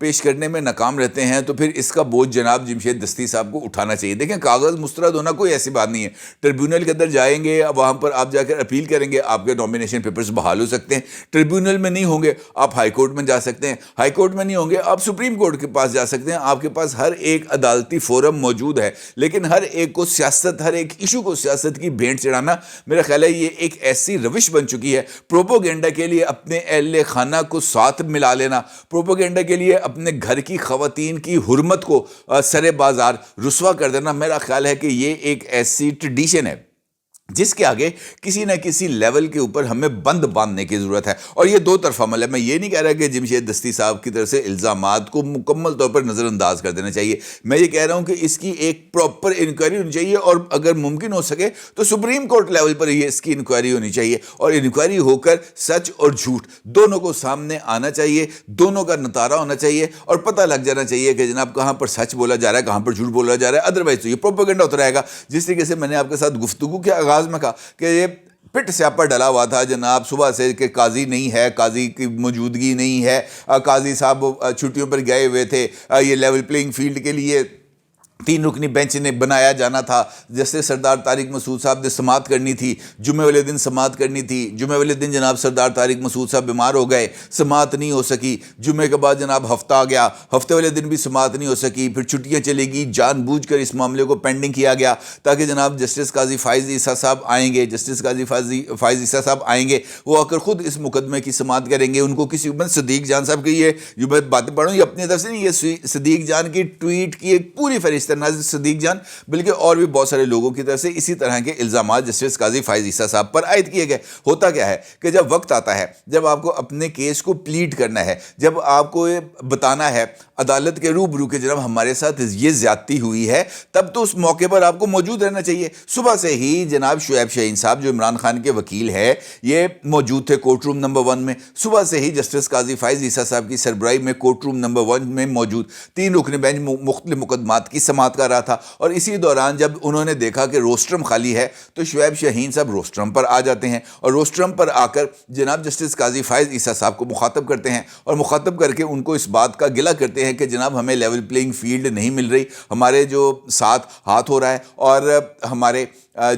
پیش کرنے میں ناکام رہتے ہیں تو پھر اس کا بوجھ جناب جمشید دستی صاحب کو اٹھانا چاہیے. دیکھیں کاغذ مسترد ہونا کوئی ایسی بات نہیں ہے. ٹریبیونل کے اندر جائیں گے, وہاں پر آپ جا کر اپیل کریں گے, آپ کے نامینیشن پیپرز بحال ہو سکتے ہیں. ٹریبیونل میں نہیں ہوں گے آپ ہائی کورٹ میں جا سکتے ہیں, ہائی کورٹ میں نہیں ہوں گے آپ سپریم کورٹ کے پاس جا سکتے ہیں. آپ کے پاس ہر ایک عدالتی فورم موجود ہے, لیکن ہر ایک کو سیاست, ہر ایک ایشو کو سیاست کی بھینٹ چڑھانا, میرا خیال ہے یہ ایک ایسی روش بن چکی ہے. پروپوگینڈا کے لیے اپنے اہل خانہ کو ساتھ ملا لینا, پروپوگینڈا کے لیے اپنے گھر کی خواتین کی حرمت کو سر بازار رسوا کر دینا, میرا خیال ہے کہ یہ ایک ایسی ٹریڈیشن ہے جس کے آگے کسی نہ کسی لیول کے اوپر ہمیں بند باندھنے کی ضرورت ہے. اور یہ دو طرفہ عمل ہے. میں یہ نہیں کہہ رہا کہ جمشید دستی صاحب کی طرف سے الزامات کو مکمل طور پر نظر انداز کر دینا چاہیے. میں یہ کہہ رہا ہوں کہ اس کی ایک پراپر انکوائری ہونی چاہیے, اور اگر ممکن ہو سکے تو سپریم کورٹ لیول پر یہ اس کی انکوائری ہونی چاہیے, اور انکوائری ہو کر سچ اور جھوٹ دونوں کو سامنے آنا چاہیے, دونوں کا نتارہ ہونا چاہیے, اور پتہ لگ جانا چاہیے کہ جناب کہاں پر سچ بولا جا رہا ہے, کہاں پر جھوٹ بولا جا رہا ہے. ادروائز تو یہ پروپیگنڈا ہوتا رہے گا. جس طریقے سے میں نے آپ کے ساتھ گفتگو کے آغاز میں کہا کہ یہ پٹ سیاپا ڈلا ہوا تھا جناب صبح سے کہ قاضی نہیں ہے, قاضی کی موجودگی نہیں ہے, قاضی صاحب چھٹیوں پر گئے ہوئے تھے, یہ لیول پلینگ فیلڈ کے لیے 3 رکنی بینچ نے بنایا جانا تھا. جسٹس سردار طارق مسعود صاحب نے سماعت کرنی تھی, جمعے والے دن سماعت کرنی تھی. جمعے والے دن جناب سردار طارق مسعود صاحب بیمار ہو گئے, سماعت نہیں ہو سکی. جمعے کے بعد جناب ہفتہ آ گیا, ہفتے والے دن بھی سماعت نہیں ہو سکی. پھر چھٹیاں چلے گی, جان بوجھ کر اس معاملے کو پینڈنگ کیا گیا تاکہ جناب جسٹس قاضی فائز عیسیٰ صاحب آئیں گے, جسٹس قاضی فائز عیسیٰ صاحب آئیں گے, وہ آ کر خود اس مقدمے کی سماعت کریں گے. ان کو کسی میں صدیق جان صاحب کی, یہ جو میں باتیں پڑھ رہا ہوں یہ اپنی طرف سے نہیں, یہ صدیق جان کی ٹویٹ کی ایک پوری فہرست ہے, نہ صدیق جان بلکہ اور بھی بہت سارے لوگوں کی طرف سے اسی طرح کے الزامات جسٹس قاضی فائز عیسیٰ صاحب پر عائد کیے گئے. ہوتا کیا ہے کہ جب وقت آتا ہے, جب آپ کو اپنے کیس کو پلیڈ کرنا ہے, جب آپ کو یہ بتانا ہے عدالت کے روبرو کہ جناب ہمارے ساتھ یہ زیادتی ہوئی ہے, تب تو اس موقع پر آپ کو موجود رہنا چاہیے. صبح سے ہی جناب شعیب شاہین صاحب جو عمران خان کے وکیل ہے یہ موجود تھے کورٹ روم نمبر 1 میں. صبح سے ہی جسٹس قاضی فائز عیسیٰ صاحب کی سربراہی میں کورٹ روم نمبر 1 میں موجود 3 رکنی بینچ مختلف مقدمات کی سماعت کر رہا تھا. اور اسی دوران جب انہوں نے دیکھا کہ روسٹرم خالی ہے تو شعیب شاہین صاحب روسٹرم پر آ جاتے ہیں, اور روسٹرم پر آ کر جناب جسٹس قاضی فائز عیسیٰ صاحب کو مخاطب کرتے ہیں, اور مخاطب کر کے ان کو اس بات کا گلہ کرتے ہیں کہ جناب ہمیں لیول پلینگ فیلڈ نہیں مل رہی, ہمارے جو ساتھ ہاتھ ہو رہا ہے, اور ہمارے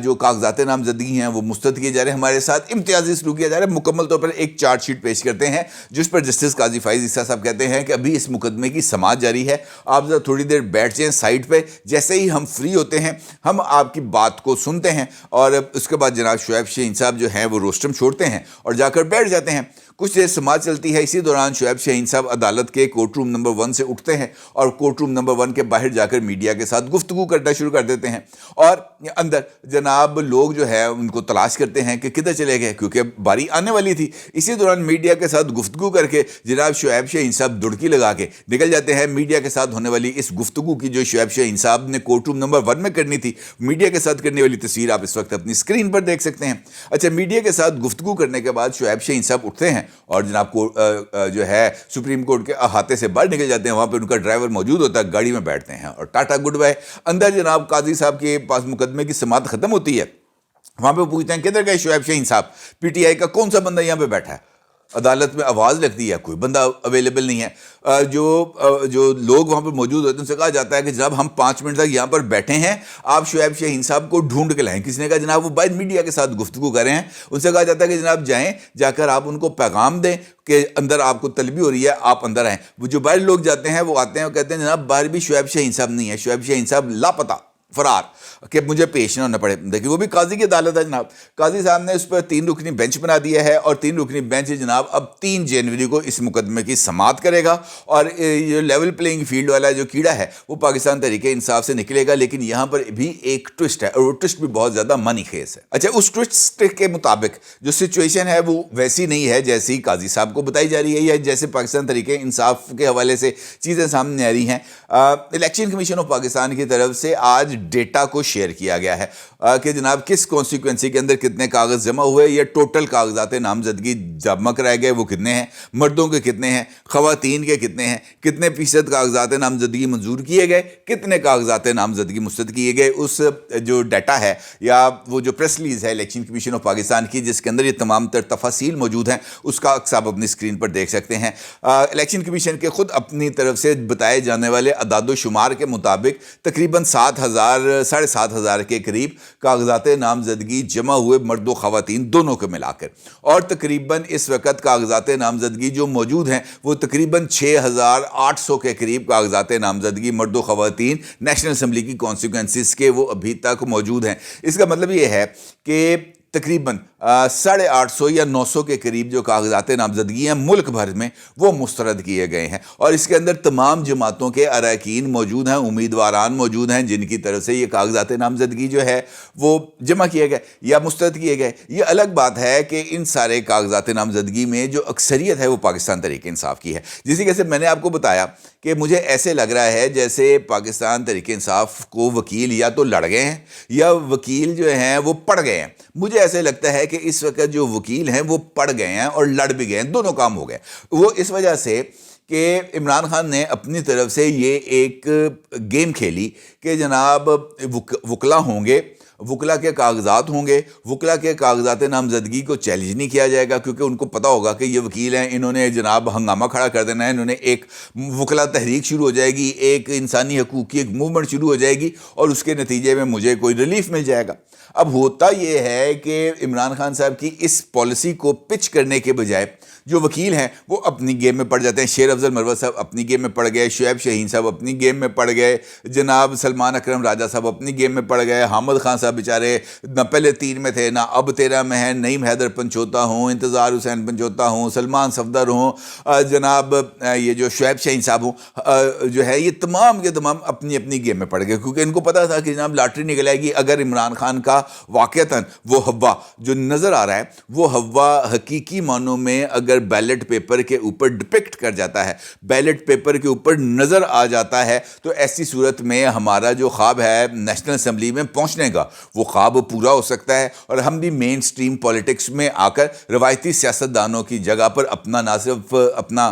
جو کاغذات نامزدگی ہیں وہ مسترد کیے جا رہے ہیں, ہمارے ساتھ امتیازی سلوک کیا جا رہا ہے. مکمل طور پر ایک چارج شیٹ پیش کرتے ہیں جس پر جسٹس قاضی فائز عیسیٰ صاحب کہتے ہیں کہ ابھی اس مقدمے کی سماعت جاری ہے, آپ ذرا تھوڑی دیر بیٹھ جائیں سائٹ پہ, جیسے ہی ہم فری ہوتے ہیں ہم آپ کی بات کو سنتے ہیں. اور اس کے بعد جناب شعیب شاہین صاحب جو ہیں وہ روسٹرم چھوڑتے ہیں اور جا کر بیٹھ جاتے ہیں. کچھ دیر سماعت چلتی ہے. اسی دوران شعیب شاہین صاحب عدالت کے کورٹ روم نمبر 1 سے اٹھتے ہیں اور کورٹ روم نمبر 1 کے باہر جا کر میڈیا کے ساتھ گفتگو کرنا شروع کر دیتے ہیں, اور اندر جناب لوگ جو ہے ان کو تلاش کرتے ہیں کہ کدھر چلے گئے, کیونکہ باری آنے والی تھی. اسی دوران میڈیا کے ساتھ گفتگو کر کے جناب شعیب شاہین صاحب دڑکی لگا کے نکل جاتے ہیں. میڈیا کے ساتھ ہونے والی اس گفتگو کی جو شعیب شاہین صاحب نے کورٹ روم نمبر 1 میں کرنی تھی, میڈیا کے ساتھ کرنے والی تصویر آپ اس وقت اپنی اسکرین پر دیکھ سکتے ہیں. اچھا, میڈیا کے ساتھ گفتگو کرنے کے بعد شعیب شاہین صاحب اٹھتے ہیں اور جناب کو جو ہے سپریم کورٹ کے احاطے سے باہر نکل جاتے ہیں. وہاں پہ ان کا ڈرائیور موجود ہوتا ہے, گاڑی میں بیٹھتے ہیں اور ٹاٹا گڈ بائے. اندر جناب قاضی صاحب کے پاس مقدمے کی سماعت ختم ہوتی ہے, وہاں پہ پوچھتے ہیں کدھر گئے شعیب شاہین صاحب, پی ٹی آئی کا کون سا بندہ یہاں پہ بیٹھا ہے. عدالت میں آواز لگتی ہے, کوئی بندہ اویلیبل نہیں ہے. جو لوگ وہاں پر موجود ہوتے ہیں ان سے کہا جاتا ہے کہ جناب ہم 5 منٹ تک یہاں پر بیٹھے ہیں, آپ شعیب شاہین صاحب کو ڈھونڈ کے لائیں. کسی نے کہا جناب وہ باہر میڈیا کے ساتھ گفتگو کر رہے ہیں. ان سے کہا جاتا ہے کہ جناب جائیں, جا کر آپ ان کو پیغام دیں کہ اندر آپ کو طلبی ہو رہی ہے, آپ اندر آئیں. وہ جو باہر لوگ جاتے ہیں وہ آتے ہیں اور کہتے ہیں جناب باہر بھی شعیب شاہین صاحب نہیں ہے, شعیب شاہین صاحب لاپتہ, فرار, کہ مجھے پیش نہ ہونا پڑے. دیکھیے وہ بھی قاضی کی عدالت ہے جناب. قاضی صاحب نے اس پر 3 رکنی بینچ بنا دیا ہے, اور 3 رکنی بینچ جناب اب 3 جنوری کو اس مقدمے کی سماعت کرے گا. اور یہ لیول پلینگ فیلڈ والا جو کیڑا ہے وہ پاکستان تحریک انصاف سے نکلے گا. لیکن یہاں پر بھی ایک ٹوسٹ ہے, اور وہ ٹوسٹ بھی بہت زیادہ منی خیز ہے. اچھا, اس ٹوسٹ کے مطابق جو سچویشن ہے وہ ویسی نہیں ہے جیسی قاضی صاحب کو بتائی جا رہی ہے, یا جیسے پاکستان تحریک انصاف کے حوالے سے چیزیں سامنے آ رہی ہیں. الیکشن کمیشن آف پاکستان کی طرف سے آج ڈیٹا کو شیئر کیا گیا ہے کہ جناب کس کانسٹیٹوئنسی کے اندر کتنے کاغذ جمع ہوئے یا ٹوٹل کاغذات نامزدگی جمع کرائے گئے وہ کتنے ہیں، مردوں کے کتنے ہیں، خواتین کے کتنے ہیں، کتنے فیصد کاغذات نامزدگی منظور کیے گئے، کتنے کاغذات نامزدگی مسترد کیے گئے. اس جو ڈیٹا ہے یا وہ جو پریس ریلیز ہے الیکشن کمیشن آف پاکستان کی جس کے اندر یہ تمام تر تفاصیل موجود ہیں، اس کا عکس آپ اپنی اسکرین پر دیکھ سکتے ہیں. الیکشن کمیشن کے خود اپنی طرف سے بتائے جانے والے اعداد و شمار کے مطابق تقریباً 7,000 کے قریب کاغذات نامزدگی جمع ہوئے مرد و خواتین دونوں کو ملا کر، اور تقریباً اس وقت کاغذات نامزدگی جو موجود ہیں وہ تقریباً 6,800 کے قریب کاغذات نامزدگی مرد و خواتین نیشنل اسمبلی کی کانسٹیٹوئنسیز کے وہ ابھی تک موجود ہیں. اس کا مطلب یہ ہے کہ تقریباً 850 یا 900 کے قریب جو کاغذات نامزدگی ہیں ملک بھر میں وہ مسترد کیے گئے ہیں، اور اس کے اندر تمام جماعتوں کے اراکین موجود ہیں، امیدواران موجود ہیں جن کی طرف سے یہ کاغذات نامزدگی جو ہے وہ جمع کیے گئے یا مسترد کیے گئے. یہ الگ بات ہے کہ ان سارے کاغذات نامزدگی میں جو اکثریت ہے وہ پاکستان تحریک انصاف کی ہے. جس طریقے سے میں نے آپ کو بتایا کہ مجھے ایسے لگ رہا ہے جیسے پاکستان تحریک انصاف کو وکیل یا تو لڑ گئے ہیں یا وکیل جو ہیں وہ پڑ گئے ہیں. مجھے ایسے لگتا ہے کہ اس وقت جو وکیل ہیں وہ پڑ گئے ہیں اور لڑ بھی گئے ہیں، دونوں کام ہو گئے. وہ اس وجہ سے کہ عمران خان نے اپنی طرف سے یہ ایک گیم کھیلی کہ جناب وکلا ہوں گے، وکلا کے کاغذات ہوں گے، وکلا کے کاغذات نامزدگی کو چیلنج نہیں کیا جائے گا کیونکہ ان کو پتہ ہوگا کہ یہ وکیل ہیں، انہوں نے جناب ہنگامہ کھڑا کر دینا ہے، انہوں نے ایک وکلا تحریک شروع ہو جائے گی، ایک انسانی حقوق کی ایک موومنٹ شروع ہو جائے گی اور اس کے نتیجے میں مجھے کوئی ریلیف مل جائے گا. اب ہوتا یہ ہے کہ عمران خان صاحب کی اس پالیسی کو پچ کرنے کے بجائے جو وکیل ہیں وہ اپنی گیم میں پڑ جاتے ہیں. شیر افضل مروت صاحب اپنی گیم میں پڑ گئے، شعیب شاہین صاحب اپنی گیم میں پڑ گئے، جناب سلمان اکرم راجہ صاحب اپنی گیم میں پڑ گئے، حامد خان صاحب بیچارے نہ پہلے 3 میں تھے نہ اب 13 میں ہیں، نعیم حیدر پنچوتا ہوں، انتظار حسین پنچوتا ہوں، سلمان صفدر ہوں، جناب یہ جو شعیب شاہین صاحب ہوں، جو ہے یہ تمام کے تمام اپنی اپنی گیم میں پڑ گئے کیونکہ ان کو پتا تھا کہ جناب لاٹری نکل آئے گی. اگر عمران خان کا واقعتاً وہ ہوا جو نظر آ رہا ہے وہ ہوا حقیقی معنوں میں اگر بیلٹ پیپر کے اوپر ڈپکٹ کر جاتا ہے، بیلٹ پیپر کے اوپر نظر آ جاتا ہے، تو ایسی صورت میں ہمارا جو خواب ہے نیشنل اسمبلی میں پہنچنے کا وہ خواب پورا ہو سکتا ہے اور ہم بھی مین سٹریم پولیٹکس میں آ کر روایتی سیاستدانوں کی جگہ پر اپنا نہ صرف اپنا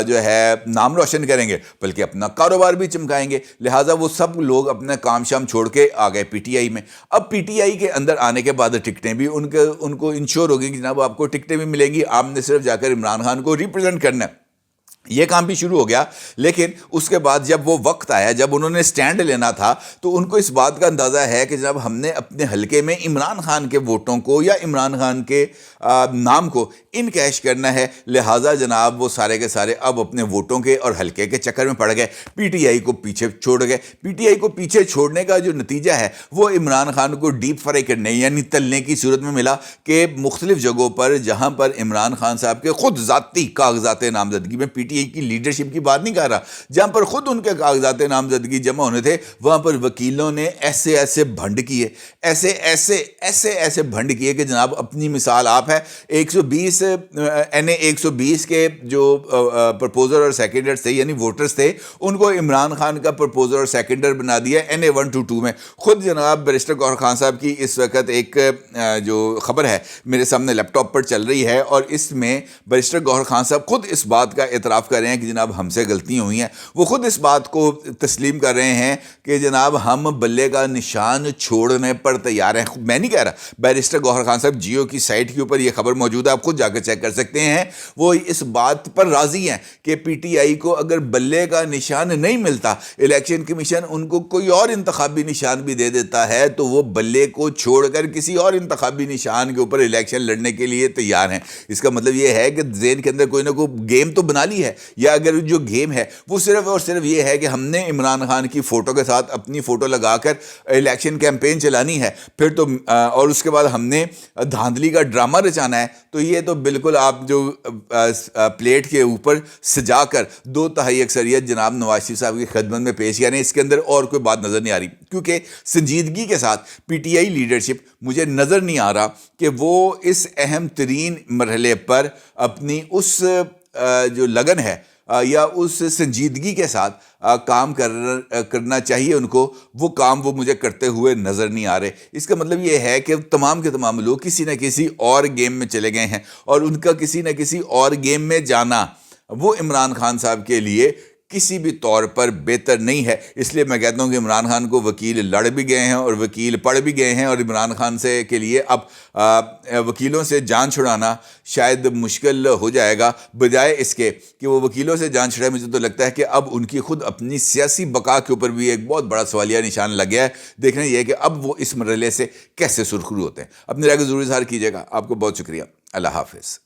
جو ہے نام روشن کریں گے بلکہ اپنا کاروبار بھی چمکائیں گے. لہٰذا وہ سب لوگ اپنا کام شام چھوڑ کے آ گئے پی ٹی آئی میں. اب پی ٹی آئی کے اندر آنے کے بعد ٹکٹیں بھی ان کو انشور ہوگی کہ جناب آپ کو ٹکٹیں بھی ملیں گی، آپ نے صرف جا کر عمران خان کو ریپرزینٹ کرنا ہے. یہ کام بھی شروع ہو گیا. لیکن اس کے بعد جب وہ وقت آیا جب انہوں نے سٹینڈ لینا تھا تو ان کو اس بات کا اندازہ ہے کہ جناب ہم نے اپنے حلقے میں عمران خان کے ووٹوں کو یا عمران خان کے نام کو انکیش کرنا ہے. لہٰذا جناب وہ سارے کے سارے اب اپنے ووٹوں کے اور حلقے کے چکر میں پڑ گئے، پی ٹی آئی کو پیچھے چھوڑ گئے. پی ٹی آئی کو پیچھے چھوڑنے کا جو نتیجہ ہے وہ عمران خان کو ڈیپ فرائی کرنے یعنی تلنے کی صورت میں ملا کہ مختلف جگہوں پر جہاں پر عمران خان صاحب کے خود ذاتی کاغذات نامزدگی میں پی ٹی آئی کی لیڈرشپ کی بات نہیں کر رہا، جہاں پر خود ان کے کاغذات نامزدگی جمع ہونے تھے وہاں پر وکیلوں نے ایسے بھنڈ کیے، ایسے بھنڈ کیے کہ جناب اپنی مثال آپ ہے. 120 120 کے جو پرپوزر اور سیکنڈرز تھے یعنی ووٹرز تھے ان کو عمران خان کا پرپوزر اور سیکنڈر بنا دیا NA 122 میں. خود جناب بیرسٹر گوہر خان صاحب کی اس وقت ایک جو خبر ہے میرے سامنے لیپ ٹاپ پر چل رہی ہے اور اس میں بیرسٹر گوہر خان صاحب خود اس بات کا اعتراف کر رہے ہیں کہ جناب ہم سے غلطیاں ہوئی ہیں. وہ خود اس بات کو تسلیم کر رہے ہیں کہ جناب ہم بلے کا نشان چھوڑنے پر تیار ہیں. میں نہیں کہہ رہا، بیرسٹر گوہر خان صاحب جیو کی سائٹ کے اوپر یہ خبر موجود ہے، آپ خود جا کے چیک کر سکتے ہیں. وہ اس بات پر راضی ہیں کہ پی ٹی آئی کو اگر بلے کا نشان نہیں ملتا، الیکشن کمیشن ان کو کوئی اور انتخابی نشان بھی دے دیتا ہے تو وہ بلے کو چھوڑ کر کسی اور انتخابی نشان کے اوپر الیکشن لڑنے کے لیے تیار ہیں. اس کا مطلب یہ ہے کہ ذہن کے اندر کوئی نہ کوئی گیم تو بنا لی ہے، یا اگر جو گیم ہے وہ صرف اور صرف یہ ہے کہ ہم نے عمران خان کی فوٹو کے ساتھ اپنی فوٹو لگا کر الیکشن کیمپین چلانی ہے پھر تو اور اس کے بعد ہم نے دھاندلی کا ڈرامہ رچانا ہے، تو یہ تو بالکل آپ جو پلیٹ کے اوپر سجا کر 2/3 اکثریت جناب نواز شریف صاحب کی خدمت میں پیش کریں، اس کے اندر اور کوئی بات نظر نہیں آ رہی. کیونکہ سنجیدگی کے ساتھ پی ٹی آئی لیڈرشپ مجھے نظر نہیں آ رہا کہ وہ اس اہم ترین مرحلے پر اپنی اس جو لگن ہے یا اس سنجیدگی کے ساتھ کام کرنا چاہیے ان کو، وہ کام وہ مجھے کرتے ہوئے نظر نہیں آ رہے۔ اس کا مطلب یہ ہے کہ تمام کے تمام لوگ کسی نہ کسی اور گیم میں چلے گئے ہیں، اور ان کا کسی نہ کسی اور گیم میں جانا وہ عمران خان صاحب کے لیے کسی بھی طور پر بہتر نہیں ہے۔ اس لیے میں کہتا ہوں کہ عمران خان کو وکیل لڑ بھی گئے ہیں اور وکیل پڑھ بھی گئے ہیں، اور عمران خان سے کے لیے اب وکیلوں سے جان چھڑانا شاید مشکل ہو جائے گا، بجائے اس کے کہ وہ وکیلوں سے جان چھڑائے۔ مجھے تو لگتا ہے کہ اب ان کی خود اپنی سیاسی بقا کے اوپر بھی ایک بہت بڑا سوالیہ نشان لگ گیا ہے۔ دیکھنا یہ ہے کہ اب وہ اس مرحلے سے کیسے سرخرو ہوتے ہیں۔ اپنی رائے کو ضرور اظہار کیجیے گا۔ آپ کو بہت شکریہ۔ اللہ حافظ۔